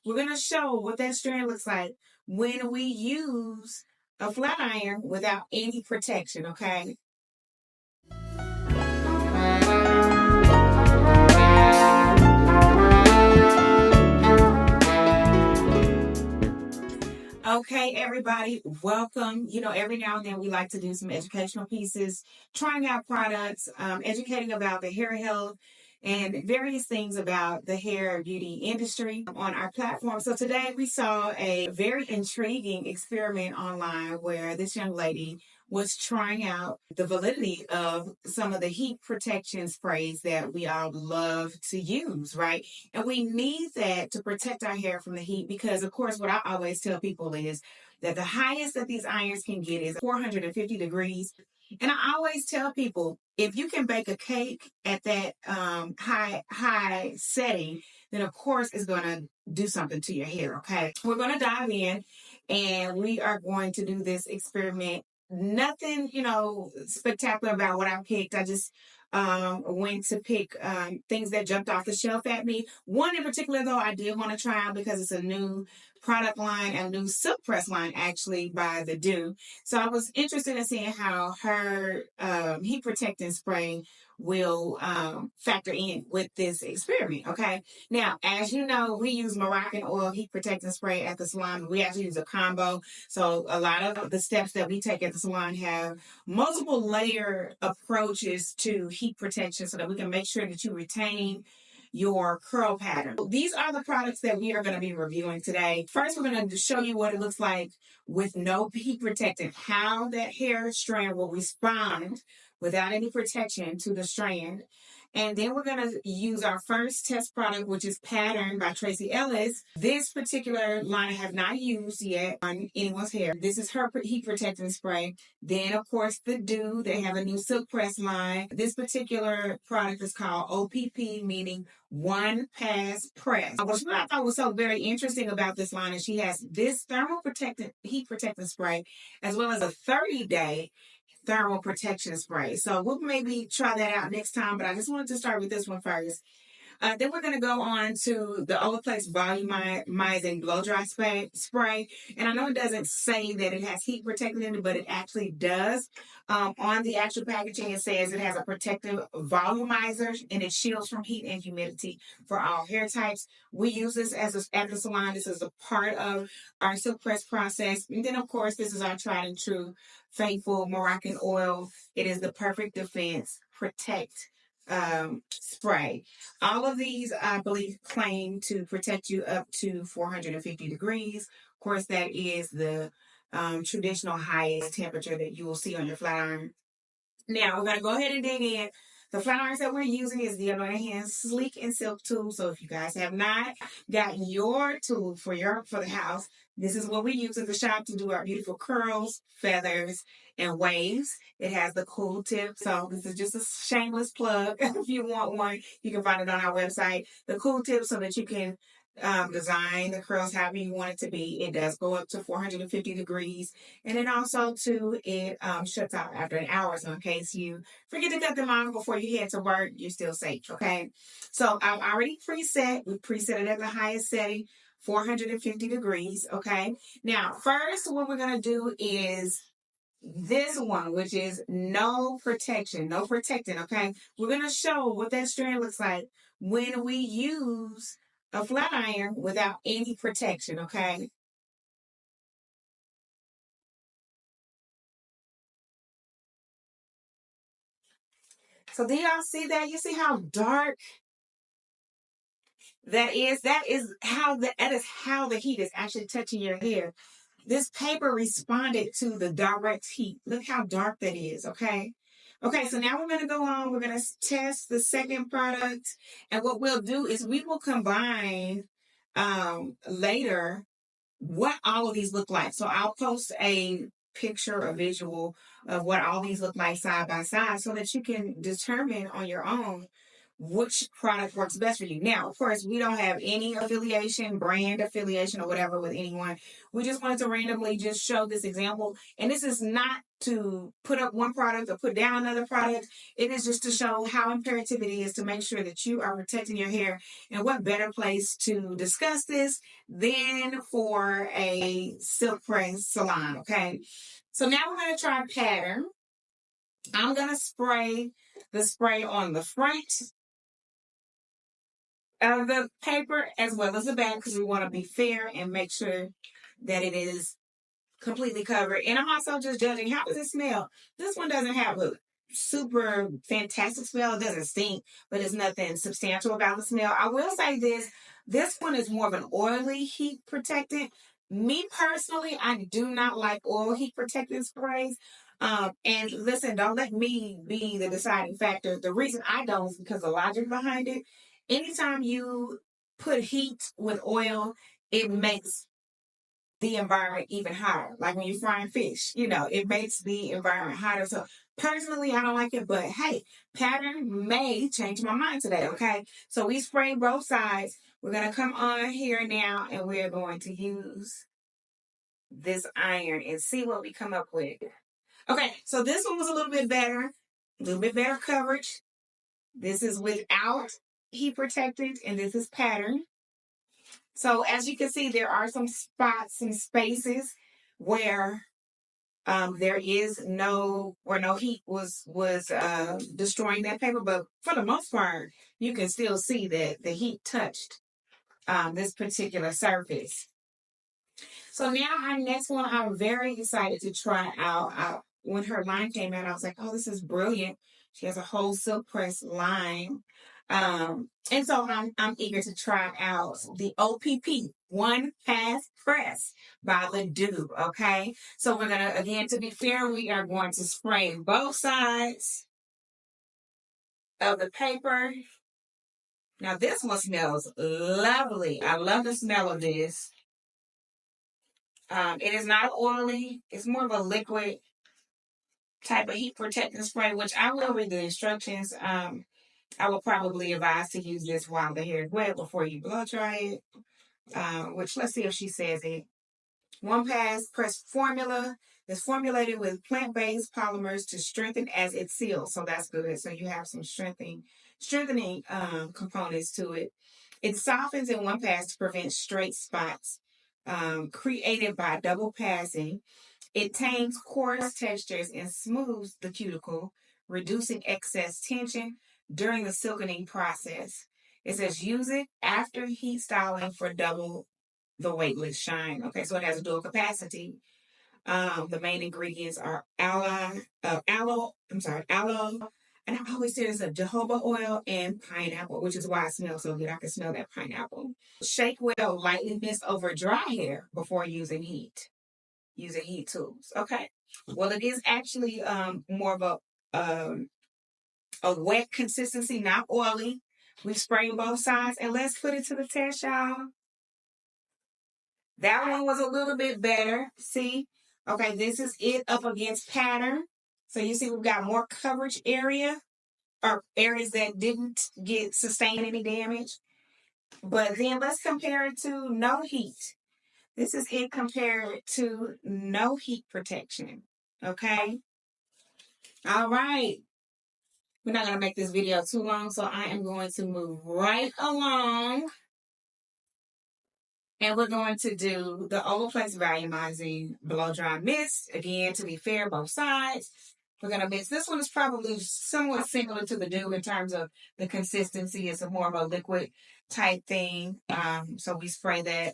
we're going to show what that strand looks like when we use a flat iron without any protection, okay? Okay, everybody, welcome. You know, every now and then we like to do some educational pieces, trying out products, educating about the hair health and various things about the hair beauty industry on our platform. So today we saw a very intriguing experiment online where this young lady was trying out the validity of some of the heat protection sprays that we all love to use, right? And we need that to protect our hair from the heat because, of course, what I always tell people is that the highest that these irons can get is 450 degrees. And I always tell people, if you can bake a cake at that high setting, then of course it's going to do something to your hair. Okay, we're going to dive in, and we are going to do this experiment. Nothing, spectacular about what I picked. I just went to pick things that jumped off the shelf at me. One in particular, though, I did want to try out because it's a new product line, a new silk press line, actually, by the Do. So I was interested in seeing how her heat protectant spray will factor in with this experiment. Okay. Now, as you know, we use Moroccan oil heat protectant spray at the salon. We actually use a combo. So a lot of the steps that we take at the salon have multiple layer approaches to heat protection so that we can make sure that you retain your curl pattern. These are the products that we are going to be reviewing today. First, we're going to show you what it looks like with no heat protectant, how that hair strand will respond without any protection to the strand. And then we're going to use our first test product, which is Pattern by Tracy Ellis. This particular line I have not used yet on anyone's hair. This is her heat protectant spray. Then, of course, the Do. They have a new silk press line. This particular product is called OPP, meaning one pass press. What I thought was so very interesting about this line is she has this thermal protectant heat protectant spray as well as a 30-day thermal protection spray. So we'll maybe try that out next time, but I just wanted to start with this one first. Then we're going to go on to the Olaplex Volumizing Blow Dry spray. And I know it doesn't say that it has heat protectant in it, but it actually does. On the actual packaging, it says it has a protective volumizer and it shields from heat and humidity for all hair types. We use this at the salon. This is a part of our silk press process. And then, of course, this is our tried and true faithful Moroccan oil. It is the perfect defense protect spray. All of these, I believe, claim to protect you up to 450 degrees. Of course, that is the traditional highest temperature that you will see on your flat iron. Now, we're going to go ahead and dig in. The flat irons that we're using is the Anointed Hands Sleek and Silk tool. So if you guys have not gotten your tool for the house, this is what we use at the shop to do our beautiful curls, feathers, and waves. It has the cool tip. So this is just a shameless plug. If you want one, you can find it on our website. The cool tip so that you can design the curls however you want it to be. It does go up to 450 degrees. And then also, too, it shuts out after an hour. So in case you forget to cut them off before you head to work, you're still safe, okay? So I've already preset. We preset it at the highest setting, 450 degrees, okay? Now, first, what we're going to do is this one, which is no protection, no protectant, okay? We're going to show what that strand looks like when we use a flat iron without any protection, okay? So do y'all see that? You see how dark that is? That is how the heat is actually touching your hair. This paper responded to the direct heat. Look how dark that is, okay? Okay, so now we're going to go on. We're going to test the second product. And what we'll do is we will combine later what all of these look like. So I'll post a picture, a visual of what all these look like side by side so that you can determine on your own which product works best for you. Now, of course, we don't have any affiliation, brand affiliation, or whatever with anyone. We just wanted to randomly just show this example. And this is not to put up one product or put down another product. It is just to show how imperative it is to make sure that you are protecting your hair. And what better place to discuss this than for a silk press salon, okay? So now we're going to try pattern. I'm going to spray the spray on the front of the paper as well as the back because we want to be fair and make sure that it is completely covered. And I'm also just judging, how does it smell? This one doesn't have a super fantastic smell. It doesn't stink, but it's nothing substantial about the smell. I will say this one is more of an oily heat protectant. Me personally, I do not like oil heat protectant sprays. And listen, don't let me be the deciding factor. The reason I don't is because the logic behind it. Anytime you put heat with oil, it makes the environment even hotter. Like when you're frying fish, it makes the environment hotter. So personally, I don't like it, but hey, pattern may change my mind today. Okay. So we sprayed both sides. We're going to come on here now and we're going to use this iron and see what we come up with. Okay. So this one was a little bit better coverage. This is without heat protectant and this is pattern. So as you can see, there are some spots, some spaces where there is no heat was destroying that paper, but for the most part, you can still see that the heat touched this particular surface. So now our next one, I'm very excited to try out. When her line came out, I was like, oh, this is brilliant. She has a whole silk press line. And so I'm eager to try out the OPP, One Pass Press by the Dew. Okay. So we're going to, again, to be fair, we are going to spray both sides of the paper. Now this one smells lovely. I love the smell of this. It is not oily. It's more of a liquid type of heat protectant spray, which I will read the instructions. I will probably advise to use this while the hair is wet before you blow dry it. Which let's see if she says it. One Pass Press formula is formulated with plant-based polymers to strengthen as it seals. So that's good. So you have some strengthening components to it. It softens in one pass to prevent straight spots created by double passing. It tames coarse textures and smooths the cuticle, reducing excess tension during the silkening process. It says use it after heat styling for double the weightless shine. Okay, so it has a dual capacity. The main ingredients are aloe, and I always say it's a jojoba oil and pineapple, which is why it smells so good. I can smell that pineapple. Shake well, lightly mist over dry hair before using heat tools. Okay. Well, it is actually more of a wet consistency, not oily. We spray both sides, and let's put it to the test, y'all. That one was a little bit better. See? Okay, this is it up against pattern. So you see we've got more coverage area or areas that didn't sustain any damage. But then let's compare it to no heat. This is it compared to no heat protection. Okay? All right. We're not going to make this video too long, so I am going to move right along. And we're going to do the Olaplex Volumizing Blow Dry Mist. Again, to be fair, both sides. We're going to mix. This one is probably somewhat similar to the Dew in terms of the consistency. It's more of a liquid type thing. So we spray that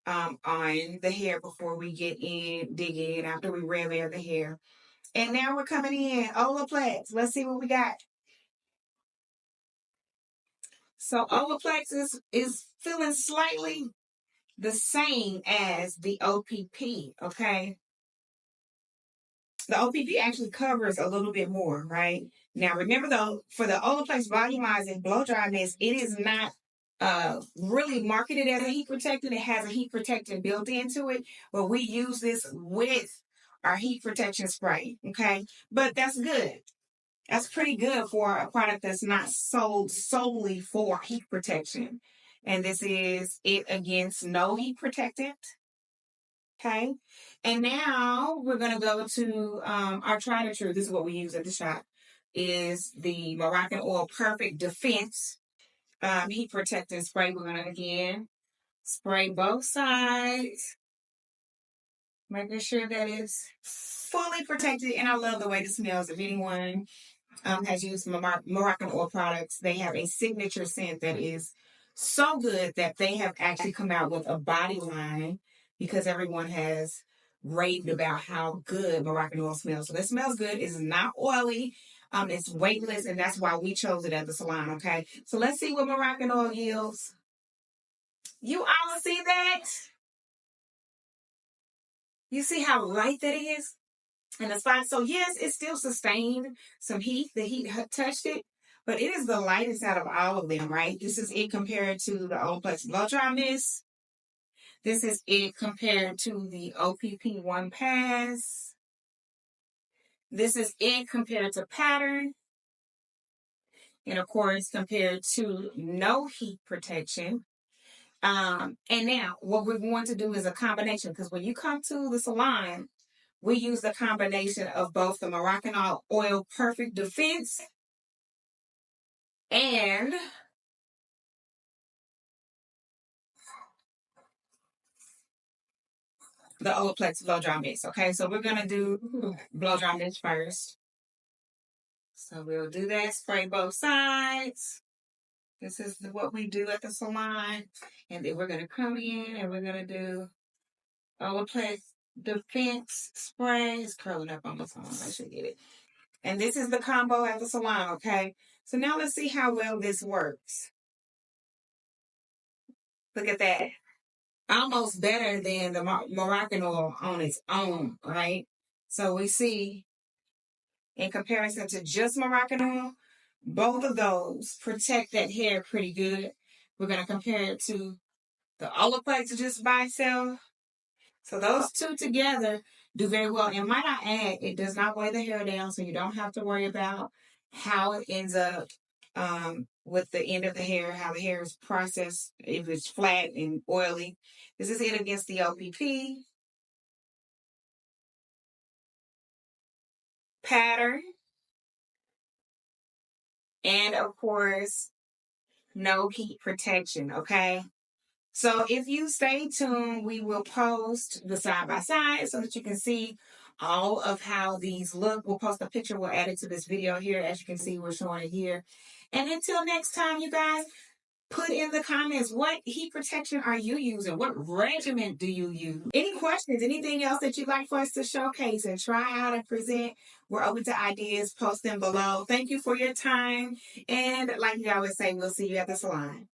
on the hair before we dig in, after we rev air the hair. And now we're coming in. Olaplex. Let's see what we got. So Olaplex is feeling slightly the same as the OPP, okay? The OPP actually covers a little bit more, right? Now, remember though, for the Olaplex Volumizing Blow Dry Mist, it is not really marketed as a heat protectant. It has a heat protectant built into it, but we use this with our heat protection spray, okay? But that's good. That's pretty good for a product that's not sold solely for heat protection. And this is it against no heat protectant. Okay. And now we're going to go to our tried and true. This is what we use at the shop is the Moroccan Oil Perfect Defense heat protectant spray. We're going to again spray both sides, making sure that it's fully protected. And I love the way this smells. If anyone has used Moroccan oil products, they have a signature scent that is so good that they have actually come out with a body line because everyone has raved about how good Moroccan oil smells. So this smells good. It's not oily. It's weightless, and that's why we chose it at the salon. Okay, so let's see what Moroccan oil yields. You all see that? You see how light that is? And the spot. So yes, it still sustained some heat. The heat touched it, but it is the lightest out of all of them, right? This is it compared to the Olaplex Blow Dry Mist. This is it compared to the OPP One Pass. This is it compared to Pattern. And of course, compared to no heat protection. And now what we're going to do is a combination because when you come to the salon, we use the combination of both the Moroccan Oil Perfect Defense and the Olaplex Blow Dry Mist. Okay, so we're going to do blow dry mist first. So we'll do that, spray both sides. This is what we do at the salon. And then we're going to come in and we're going to do Olaplex Defense Spray. It's curling up on the phone. I should get it. And this is the combo at the salon, okay? So now let's see how well this works. Look at that. Almost better than the Moroccan oil on its own, right? So we see in comparison to just Moroccan oil, both of those protect that hair pretty good. We're going to compare it to the Olaplex just by itself. So those two together do very well. And might I add, it does not weigh the hair down, so you don't have to worry about how it ends up with the end of the hair, how the hair is processed, if it's flat and oily. This is it against the OPP. Pattern. And of course, no heat protection, okay? So if you stay tuned, we will post the side by side so that you can see all of how these look. We'll post a picture. We'll add it to this video here. As you can see, we're showing it here. And until next time, you guys, put in the comments, what heat protection are you using? What regimen do you use? Any questions, anything else that you'd like for us to showcase and try out and present? We're open to ideas. Post them below. Thank you for your time. And like we always say, we'll see you at the salon.